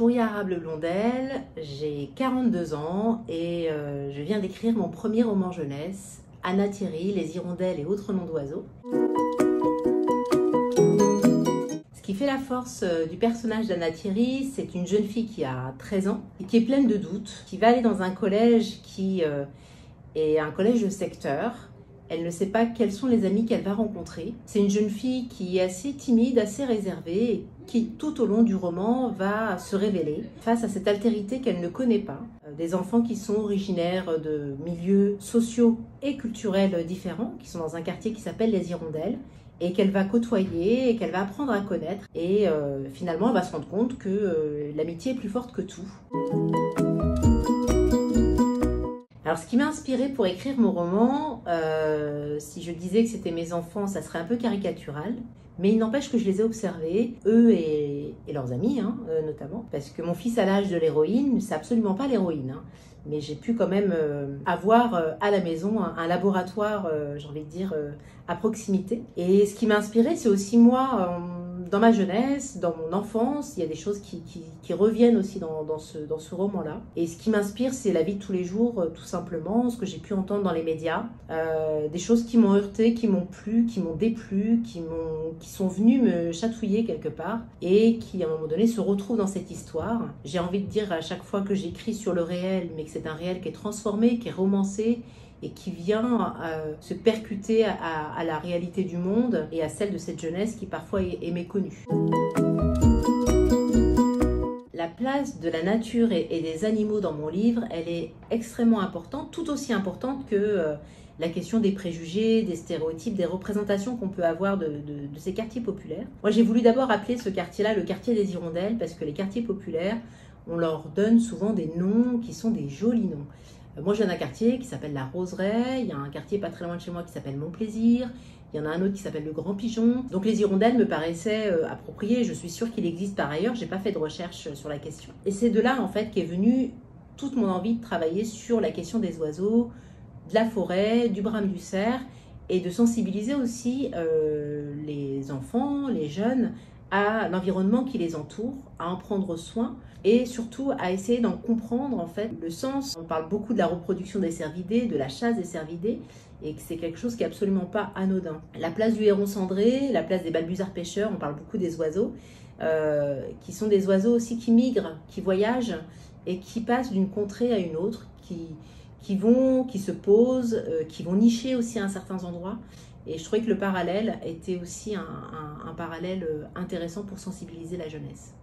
Floriarable Blondel, j'ai 42 ans et je viens d'écrire mon premier roman jeunesse, Anna Thierry, Les Hirondelles et autres noms d'oiseaux. Ce qui fait la force du personnage d'Anna Thierry, c'est une jeune fille qui a 13 ans et qui est pleine de doutes, qui va aller dans un collège qui est un collège de secteur. Elle ne sait pas quels sont les amis qu'elle va rencontrer. C'est une jeune fille qui est assez timide, assez réservée, et qui tout au long du roman va se révéler face à cette altérité qu'elle ne connaît pas. Des enfants qui sont originaires de milieux sociaux et culturels différents, qui sont dans un quartier qui s'appelle Les Hirondelles, et qu'elle va côtoyer, et qu'elle va apprendre à connaître. Et finalement, elle va se rendre compte que l'amitié est plus forte que tout. Alors, ce qui m'a inspirée pour écrire mon roman, si je disais que c'était mes enfants, ça serait un peu caricatural. Mais il n'empêche que je les ai observés, eux et leurs amis, notamment. Parce que mon fils a l'âge de l'héroïne, c'est absolument pas l'héroïne. Mais j'ai pu quand même avoir à la maison un laboratoire, j'ai envie de dire, à proximité. Et ce qui m'a inspirée, c'est aussi moi, dans ma jeunesse, dans mon enfance, il y a des choses qui reviennent aussi dans ce roman-là. Et ce qui m'inspire, c'est la vie de tous les jours, tout simplement, ce que j'ai pu entendre dans les médias, des choses qui m'ont heurté, qui m'ont plu, qui m'ont déplu, qui sont venues me chatouiller quelque part et qui, à un moment donné, se retrouvent dans cette histoire. J'ai envie de dire à chaque fois que j'écris sur le réel, mais que c'est un réel qui est transformé, qui est romancé, et qui vient se percuter à la réalité du monde et à celle de cette jeunesse qui parfois est méconnue. La place de la nature et des animaux dans mon livre, elle est extrêmement importante, tout aussi importante que la question des préjugés, des stéréotypes, des représentations qu'on peut avoir de ces quartiers populaires. Moi, j'ai voulu d'abord appeler ce quartier-là le quartier des Hirondelles parce que les quartiers populaires, on leur donne souvent des noms qui sont des jolis noms. Moi, je viens d'un quartier qui s'appelle la Roseraie, il y a un quartier pas très loin de chez moi qui s'appelle Montplaisir, il y en a un autre qui s'appelle le Grand Pigeon. Donc les hirondelles me paraissaient appropriées, je suis sûre qu'il existe par ailleurs, j'ai pas fait de recherche sur la question. Et c'est de là en fait qu'est venue toute mon envie de travailler sur la question des oiseaux, de la forêt, du brame du cerf, et de sensibiliser aussi les enfants, les jeunes, à l'environnement qui les entoure, à en prendre soin et surtout à essayer d'en comprendre en fait le sens. On parle beaucoup de la reproduction des cervidés, de la chasse des cervidés et que c'est quelque chose qui est absolument pas anodin. La place du héron cendré, la place des balbuzards pêcheurs, on parle beaucoup des oiseaux qui sont des oiseaux aussi qui migrent, qui voyagent et qui passent d'une contrée à une autre, qui se posent, qui vont nicher aussi à certains endroits. Et je trouvais que le parallèle était aussi un parallèle intéressant pour sensibiliser la jeunesse.